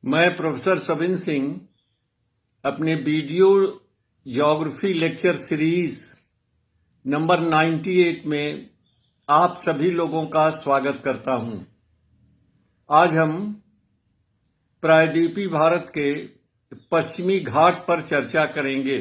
मैं प्रोफेसर सविन सिंह अपने video geography lecture series number 98 में आप सभी लोगों का स्वागत करता हूं। आज हम प्रायद्वीपीय भारत के पश्चिमी घाट पर चर्चा करेंगे।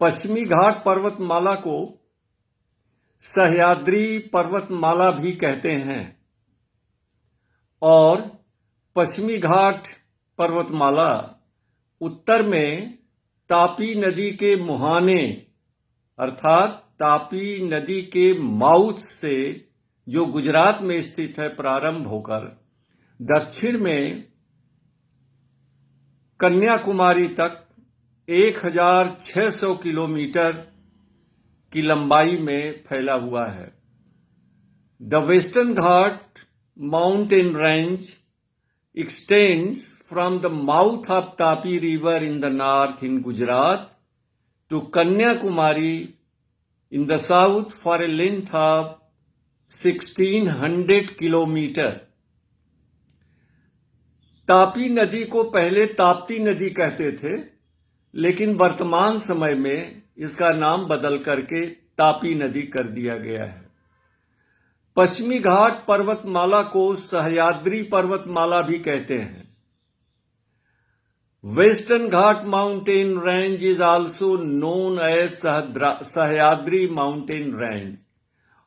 पश्चिमी घाट पर्वतमाला को सह्याद्री पर्वतमाला भी कहते हैं और पश्चिमी घाट पर्वतमाला उत्तर में तापी नदी के मुहाने अर्थात तापी नदी के माउथ से जो गुजरात में स्थित है प्रारंभ होकर दक्षिण में कन्याकुमारी तक 1600 किलोमीटर की लंबाई में फैला हुआ है। The Western Ghat mountain range extends from the mouth of Tapi river in the north in Gujarat to Kanyakumari in the south for a length of 1600 kilometre. Tapi नदी को पहले ताप्ती नदी कहते थे, लेकिन वर्तमान समय में इसका नाम बदल करके तापी नदी कर दिया गया है। पश्चिमी घाट पर्वतमाला को सह्याद्री पर्वतमाला भी कहते हैं। Western Ghat mountain range is also known as Sahyadri mountain range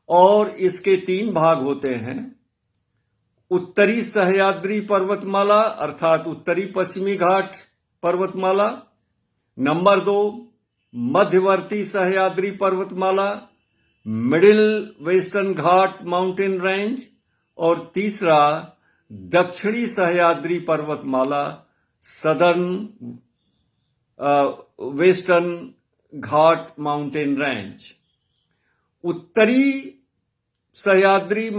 और इसके 3 भाग होते हैं। उत्तरी सह्याद्री पर्वतमाला अर्थात उत्तरी पश्चिमी घाट पर्वतमाला, नंबर 2 मध्यवर्ती सह्याद्री पर्वतमाला middle western Ghat mountain range और तीसरा दक्षिणी सह्याद्री पर्वतमाला southern western Ghat mountain range. उत्तरी सह्याद्री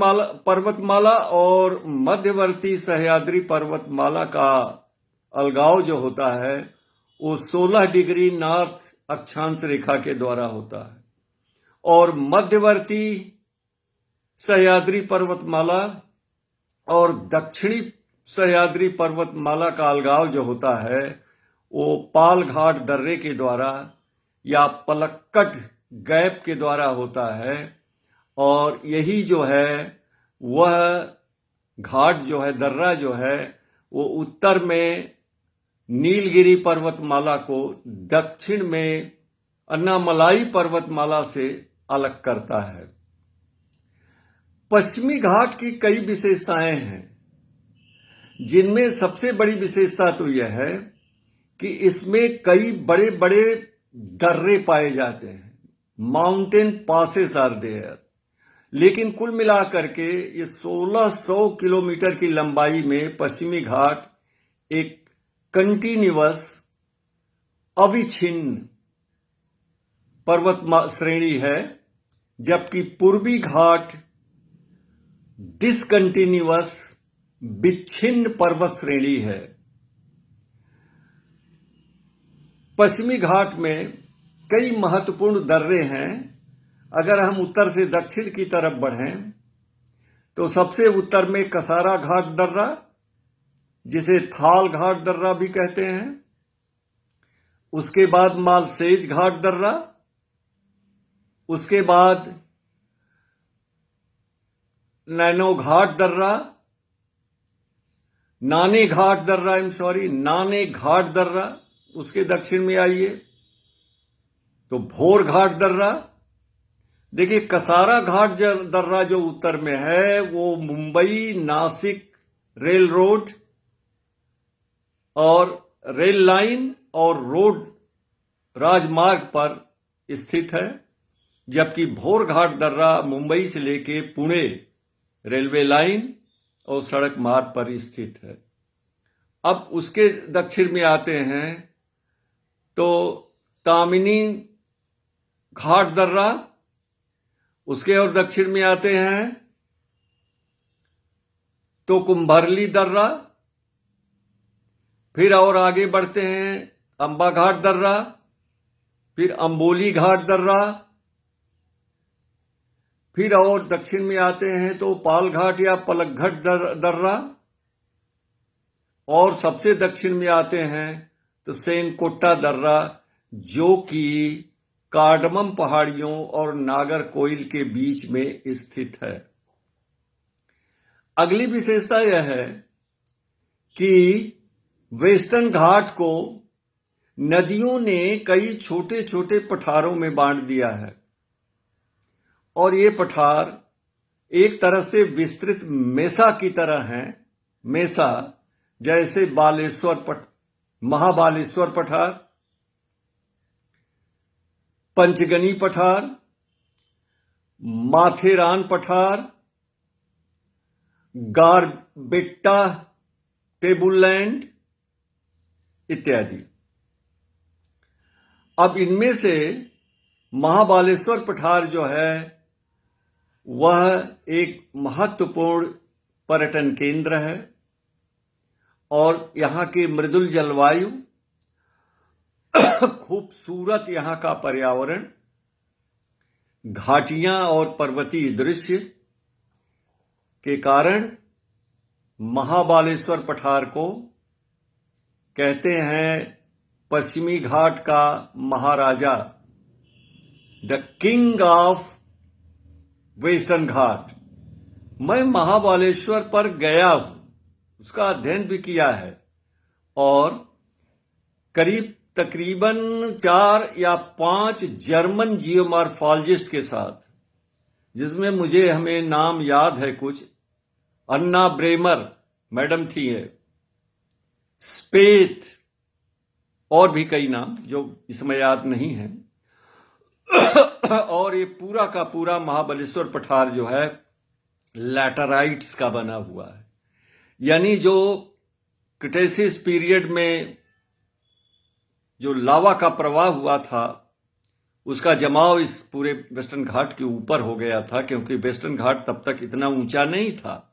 पर्वतमाला और मध्यवर्ती सह्याद्री पर्वतमाला का अलगाव जो होता है वो 16 डिग्री नॉर्थ अक्षांश रेखा के द्वारा होता है और मध्यवर्ती सह्याद्री पर्वतमाला और दक्षिणी सह्याद्री पर्वतमाला का अलगाव जो होता है वो पाल घाट दर्रे के द्वारा या पलक्कड गैप के द्वारा होता है और यही जो है वह घाट जो है दर्रा जो है वो उत्तर में नीलगिरी पर्वतमाला को दक्षिण में अन्नामलाई पर्वतमाला से अलग करता है। पश्चिमी घाट की कई विशेषताएं हैं, जिनमें सबसे बड़ी विशेषता तो यह है कि इसमें कई बड़े बड़े दर्रे पाए जाते हैं। Mountain passes are there. लेकिन कुल मिलाकर के ये 1600 किलोमीटर की लंबाई में पश्चिमी घाट एक कंटिन्यूअस अविच्छिन्न पर्वत श्रेणी है, जबकि पूर्वी घाट डिसकंटिन्यूअस विच्छिन्न पर्वत श्रेणी है। पश्चिमी घाट में कई महत्वपूर्ण दर्रे हैं। अगर हम उत्तर से दक्षिण की तरफ बढ़ें तो सबसे उत्तर में कसारा घाट दर्रा, जिसे थाल घाट दर्रा भी कहते हैं, उसके बाद मालसेज घाट दर्रा, उसके बाद नैनो घाट दर्रा, नाने घाट दर्रा, उसके दक्षिण में आइए तो भोर घाट दर्रा। देखिए कसारा घाट दर्रा जो उत्तर में है वो मुंबई नासिक रेल रोड और रेल लाइन और रोड राजमार्ग पर स्थित है, जबकि भोर घाट दर्रा मुंबई से लेके पुणे रेलवे लाइन और सड़क मार्ग पर स्थित है। अब उसके दक्षिण में आते हैं तो तामिनी घाट दर्रा, उसके और दक्षिण में आते हैं तो कुंभरली दर्रा, फिर और आगे बढ़ते हैं अंबा घाट दर्रा, फिर अंबोली घाट दर्रा, फिर और दक्षिण में आते हैं तो पाल घाट या पलकघट दर्रा, और सबसे दक्षिण में आते हैं तो सेनकोट्टा दर्रा, जो कि कार्डमम पहाड़ियों और नागरकोइल के बीच में स्थित है। अगली विशेषता यह है कि वेस्टर्न घाट को नदियों ने कई छोटे छोटे पठारों में बांट दिया है, और ये पठार एक तरह से विस्तृत मेसा की तरह हैं। मेसा जैसे महाबालेश्वर पठार, पंचगनी पठार, माथेरान पठार, गारबेट्टा टेबललैंड इत्यादि। अब इनमें से महाबालेश्वर पठार जो है वह एक महत्वपूर्ण पर्यटन केंद्र है, और यहाँ की मृदुल जलवायु, खूबसूरत यहाँ का पर्यावरण, घाटियां और पर्वतीय दृश्य के कारण महाबालेश्वर पठार को कहते हैं पश्चिमी घाट का महाराजा, द किंग ऑफ वेस्टर्न घाट। मैं महाबालेश्वर पर गया हूं, उसका अध्ययन भी किया है, और तकरीबन 4 या 5 जर्मन जियोमॉर्फोलॉजिस्ट के साथ, जिसमें हमें नाम याद है कुछ, अन्ना ब्रेमर मैडम थी है, स्पेथ, और भी कई नाम जो इसमें याद नहीं है। और ये पूरा का पूरा महाबलेश्वर पठार जो है लैटराइट्स का बना हुआ है, यानी जो क्रिटेशियस पीरियड में जो लावा का प्रवाह हुआ था उसका जमाव इस पूरे वेस्टर्न घाट के ऊपर हो गया था, क्योंकि वेस्टर्न घाट तब तक इतना ऊंचा नहीं था,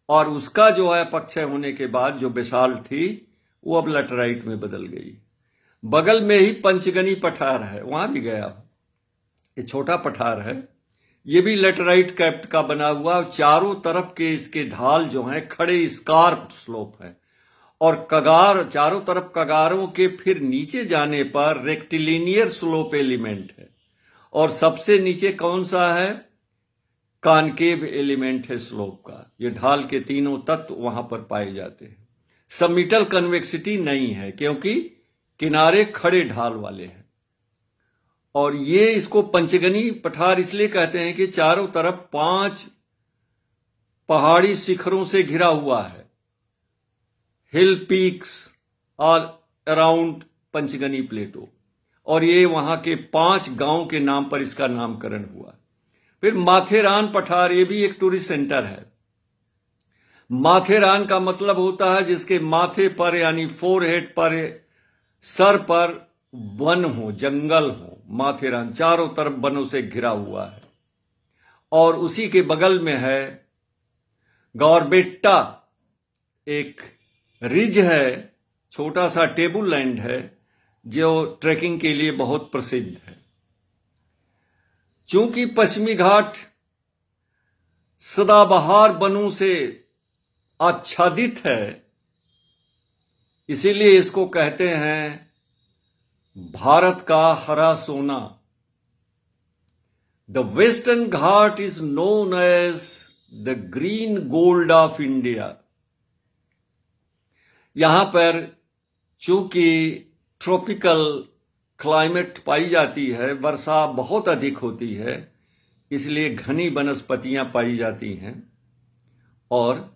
और उसका जो है अपक्षय होने के बाद जो बेसाल्ट थी वो अब लैटराइट में बदल गई। बगल में ही पंचगनी पठार है, वहां भी गया हूं। ये छोटा पठार है, ये भी लैटराइट कैप्ट का बना हुआ, चारों तरफ के इसके ढाल जो हैं खड़े स्कार्प स्लोप है, और कगार, चारों तरफ कगारों के फिर नीचे जाने पर रेक्टिलिनियर स्लोप एलिमेंट है, और सबसे नीचे कौन सा है, कॉनकेव एलिमेंट है स्लोप का। ये ढाल के तीनों तत्व वहां पर पाए जाते हैं। सबमिटल कन्वेक्सिटी नहीं है, क्योंकि किनारे खड़े ढाल वाले हैं। और ये इसको पंचगनी पठार इसलिए कहते हैं कि चारों तरफ 5 पहाड़ी शिखरों से घिरा हुआ है, हिल पीक्स ऑल अराउंड पंचगनी प्लेटो, और ये वहां के 5 गांव के नाम पर इसका नामकरण हुआ। फिर माथेरान पठार, ये भी एक टूरिस्ट सेंटर है। माथेरान का मतलब होता है जिसके माथे पर यानी फोरहेड पर, सर पर वन हो, जंगल हो। माथेरान चारों तरफ वनों से घिरा हुआ है, और उसी के बगल में है गॉरबेट्टा, एक रिज है, छोटा सा टेबल लैंड है, जो ट्रैकिंग के लिए बहुत प्रसिद्ध है। चूंकि पश्चिमी घाट सदाबहार वनों से आच्छादित है, इसीलिए इसको कहते हैं भारत का हरा सोना। The Western Ghat is known as the green gold of India. यहां पर चूंकि ट्रॉपिकल क्लाइमेट पाई जाती है, वर्षा बहुत अधिक होती है, इसलिए घनी वनस्पतियां पाई जाती हैं, और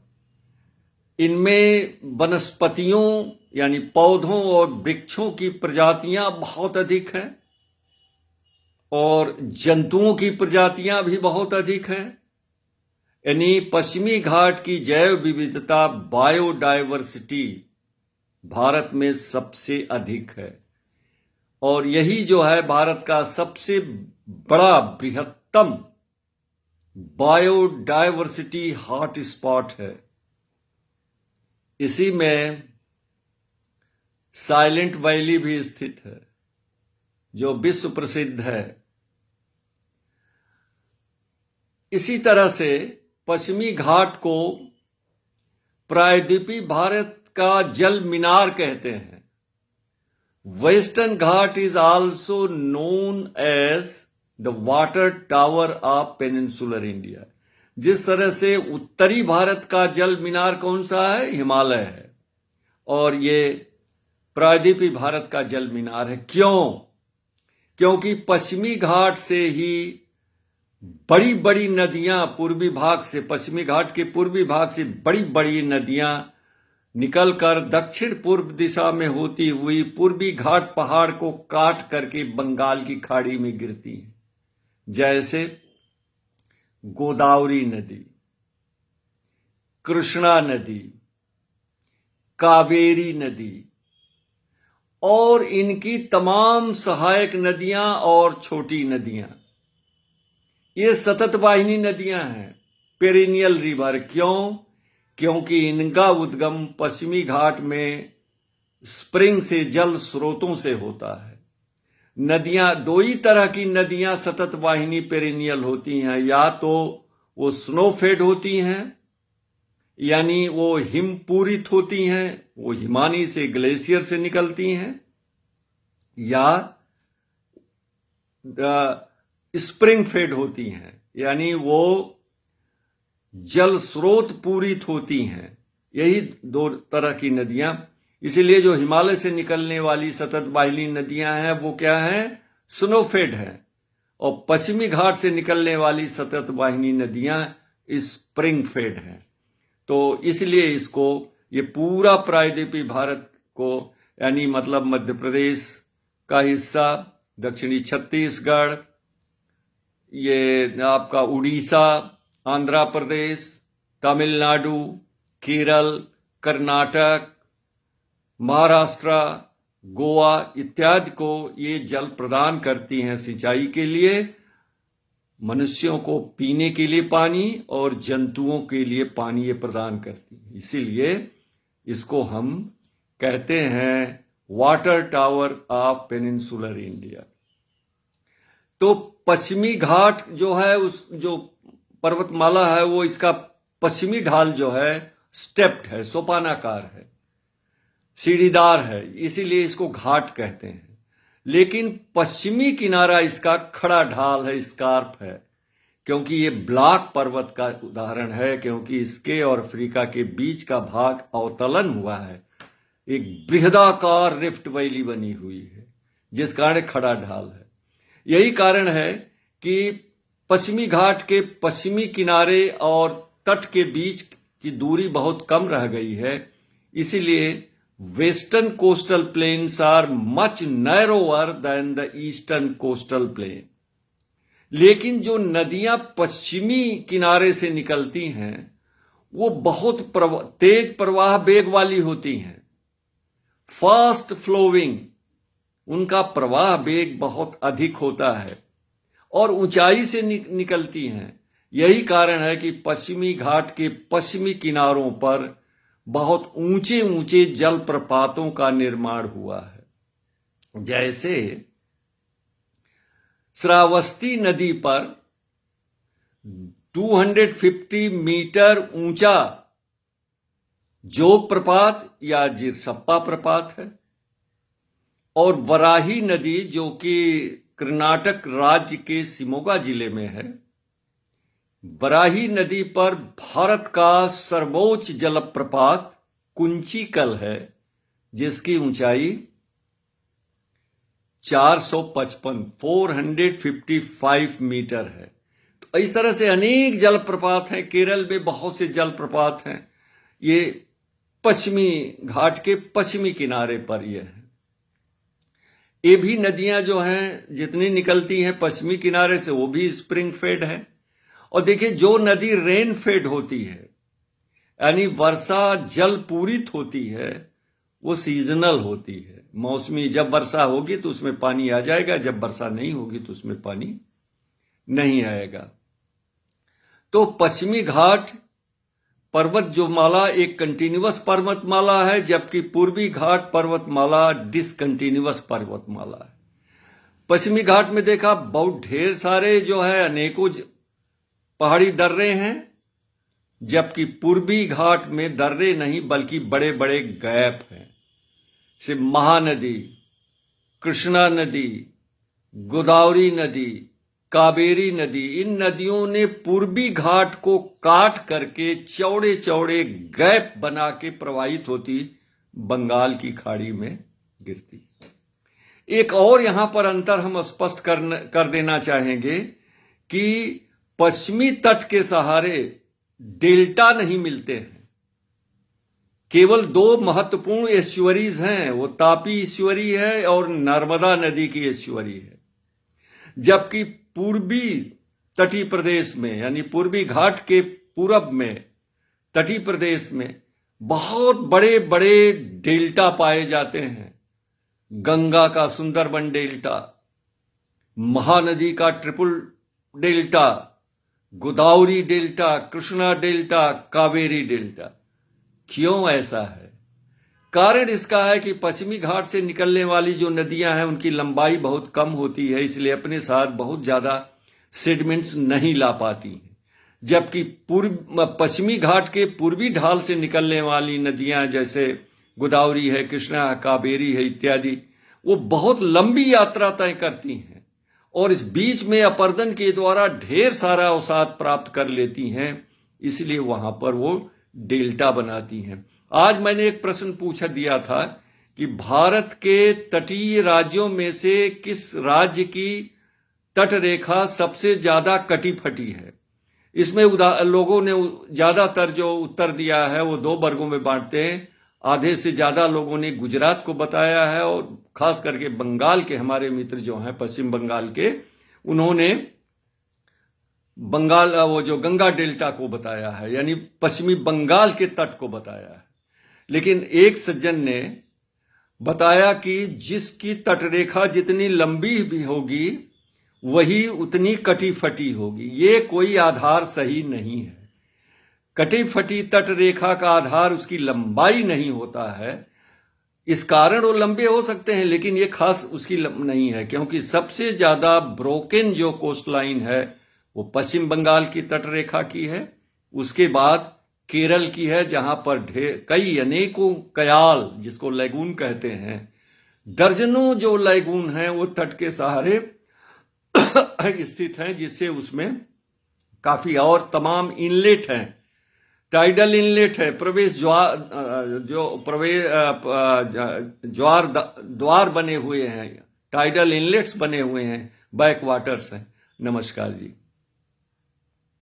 इनमें वनस्पतियों यानी पौधों और वृक्षों की प्रजातियां बहुत अधिक हैं, और जंतुओं की प्रजातियां भी बहुत अधिक हैं। यानी पश्चिमी घाट की जैव विविधता, बायोडायवर्सिटी भारत में सबसे अधिक है, और यही जो है भारत का सबसे बड़ा बृहत्तम बायोडायवर्सिटी हॉट स्पॉट है। इसी में साइलेंट वैली भी स्थित है, जो विश्व प्रसिद्ध है। इसी तरह से पश्चिमी घाट को प्रायद्वीपीय भारत का जल मीनार कहते हैं। Western Ghat is also known as the water tower of peninsular India. जिस तरह से उत्तरी भारत का जल मीनार कौन सा है? हिमालय है। और ये प्रायद्वीपीय भारत का जल मीनार है। क्यों? क्योंकि पश्चिमी घाट से ही बड़ी बड़ी नदियां पूर्वी भाग से, पश्चिमी घाट के पूर्वी भाग से बड़ी बड़ी नदियां निकलकर दक्षिण पूर्व दिशा में होती हुई पूर्वी घाट पहाड़ को काट करके बंगाल की खाड़ी में गिरती हैं। जैसे गोदावरी नदी, कृष्णा नदी, कावेरी नदी और इनकी तमाम सहायक नदियां और छोटी नदियां, ये सतत वाहिनी नदियां हैं, पेरिनियल रिवर। क्यों? क्योंकि इनका उद्गम पश्चिमी घाट में स्प्रिंग से, जल स्रोतों से होता है। नदियां, दो ही तरह की नदियां सतत वाहिनी पेरिनियल होती हैं। या तो वो स्नोफेड होती हैं, यानी वो हिम पूरित होती हैं, वो हिमानी से, ग्लेशियर से निकलती हैं, या स्प्रिंग फेड होती हैं, यानी वो जल स्रोत पूरित होती हैं। यही दो तरह की नदियां। इसीलिए जो हिमालय से निकलने वाली सतत वाहिनी नदियां हैं वो क्या हैं? स्नोफेड हैं। और पश्चिमी घाट से निकलने वाली सतत वाहिनी नदियां स्प्रिंग फेड हैं। तो इसलिए इसको, ये पूरा प्रायद्वीपीय भारत को, यानी मतलब मध्य प्रदेश का हिस्सा, दक्षिणी छत्तीसगढ़, ये आपका उड़ीसा, आंध्र प्रदेश, तमिलनाडु, केरल, कर्नाटक, महाराष्ट्र, गोवा इत्यादि को ये जल प्रदान करती हैं सिंचाई के लिए, मनुष्यों को पीने के लिए पानी और जंतुओं के लिए पानी ये प्रदान करती है। इसीलिए इसको हम कहते हैं water tower of peninsular India. तो पश्चिमी घाट जो है, उस जो पर्वतमाला है, वो इसका पश्चिमी ढाल जो है स्टेप्ड है, सोपानाकार है, सीढ़ीदार है, इसीलिए इसको घाट कहते हैं। लेकिन पश्चिमी किनारा इसका खड़ा ढाल है, स्कार्प है, क्योंकि ये ब्लॉक पर्वत का उदाहरण है, क्योंकि इसके और अफ्रीका के बीच का भाग अवतलन हुआ है, एक बृहदाकार रिफ्ट वैली बनी हुई है, जिस कारण खड़ा ढाल है। यही कारण है कि पश्चिमी घाट के पश्चिमी किनारे और तट के बीच की दूरी बहुत कम रह गई है। इसीलिए western coastal plains are much narrower than the eastern coastal plain. लेकिन जो नदियां पश्चिमी किनारे से निकलती हैं वो बहुत तेज प्रवाह वेग वाली होती हैं, फास्ट फ्लोइंग, उनका प्रवाह वेग बहुत अधिक होता है और ऊंचाई से निकलती हैं। यही कारण है कि पश्चिमी घाट के पश्चिमी किनारों पर बहुत ऊंचे ऊंचे जलप्रपातों का निर्माण हुआ है। जैसे श्रावस्ती नदी पर 250 मीटर ऊंचा जोग प्रपात या जिरसप्पा प्रपात है, और वराही नदी जो कि कर्नाटक राज्य के शिमोगा जिले में है, वराही नदी पर भारत का सर्वोच्च जलप्रपात कुंचिकल है, जिसकी ऊंचाई 455 मीटर है। तो इस तरह से अनेक जलप्रपात हैं। केरल में बहुत से जलप्रपात हैं। ये पश्चिमी घाट के पश्चिमी किनारे पर ये है। ये भी नदियां जो हैं जितनी निकलती हैं पश्चिमी किनारे से, वो भी स्प्रिंग फेड है। और देखिए, जो नदी रेन फेड होती है, यानी वर्षा जल पूरित होती है, वो सीजनल होती है, मौसमी। जब वर्षा होगी तो उसमें पानी आ जाएगा, जब वर्षा नहीं होगी तो उसमें पानी नहीं आएगा। तो पश्चिमी घाट पर्वत जो माला एक कंटिन्यूअस पर्वतमाला है, जबकि पूर्वी घाट पर्वतमाला डिसकंटिन्यूअस पर्वतमाला है। पश्चिमी घाट में देखा बहुत ढेर सारे जो है अनेकों पहाड़ी दर्रे हैं, जबकि पूर्वी घाट में दर्रे नहीं बल्कि बड़े बड़े गैप हैं। से महानदी, कृष्णा नदी, गोदावरी नदी, कावेरी नदी, इन नदियों ने पूर्वी घाट को काट करके चौड़े चौड़े गैप बना के प्रवाहित होती बंगाल की खाड़ी में गिरती। एक और यहां पर अंतर हम स्पष्ट कर देना चाहेंगे कि पश्चिमी तट के सहारे डेल्टा नहीं मिलते हैं। केवल दो महत्वपूर्ण एस्चुअरीज हैं, वो तापी एस्चुअरी है और नर्मदा नदी की एस्चुअरी है। जबकि पूर्वी तटीय प्रदेश में यानी पूर्वी घाट के पूरब में तटीय प्रदेश में बहुत बड़े बड़े डेल्टा पाए जाते हैं। गंगा का सुंदरबन डेल्टा, महानदी का triple delta, Godavari delta, Krishna delta, Kaveri delta. क्यों ऐसा है? कारण इसका है कि पश्चिमी घाट से निकलने वाली जो नदियां हैं उनकी लंबाई बहुत कम होती है, इसलिए अपने साथ बहुत ज्यादा सेडिमेंट्स नहीं ला पाती हैं। जबकि पश्चिमी घाट के पूर्वी ढाल से निकलने वाली नदियां जैसे गोदावरी है, कृष्णा, कावेरी है इत्यादि, वो बहुत लंबी यात्रा तय करती हैं और इस बीच में अपर्दन के द्वारा ढेर सारा अवसाद प्राप्त कर लेती हैं, इसलिए वहां पर वो डेल्टा बनाती हैं। आज मैंने एक प्रश्न पूछा दिया था कि भारत के तटीय राज्यों में से किस राज्य की तट रेखा सबसे ज्यादा कटी फटी है। इसमें लोगों ने ज्यादातर जो उत्तर दिया है वो दो वर्गों में बांटते हैं। आधे से ज्यादा लोगों ने गुजरात को बताया है और खास करके बंगाल के हमारे मित्र जो हैं पश्चिम बंगाल के, उन्होंने बंगाल वो जो गंगा डेल्टा को बताया है, यानी पश्चिमी बंगाल के तट को बताया है। लेकिन एक सज्जन ने बताया कि जिसकी तटरेखा जितनी लंबी भी होगी वही उतनी कटी फटी होगी। ये कोई आधार सही नहीं है। कटी फटी तटरेखा का आधार उसकी लंबाई नहीं होता है। इस कारण वो लंबे हो सकते हैं लेकिन ये खास उसकी नहीं है, क्योंकि सबसे ज्यादा ब्रोकन जो कोस्ट लाइन है वो पश्चिम बंगाल की तटरेखा की है, उसके बाद केरल की है जहां पर कई अनेकों कयाल जिसको लैगून कहते हैं, दर्जनों जो लैगून हैं वो तट के सहारे स्थित हैं, जिससे उसमें काफी और तमाम इनलेट हैं, टाइडल इनलेट है, प्रवेश द्वार बने हुए हैं, टाइडल इनलेट्स बने हुए हैं, बैक वाटर्स हैं। नमस्कार जी।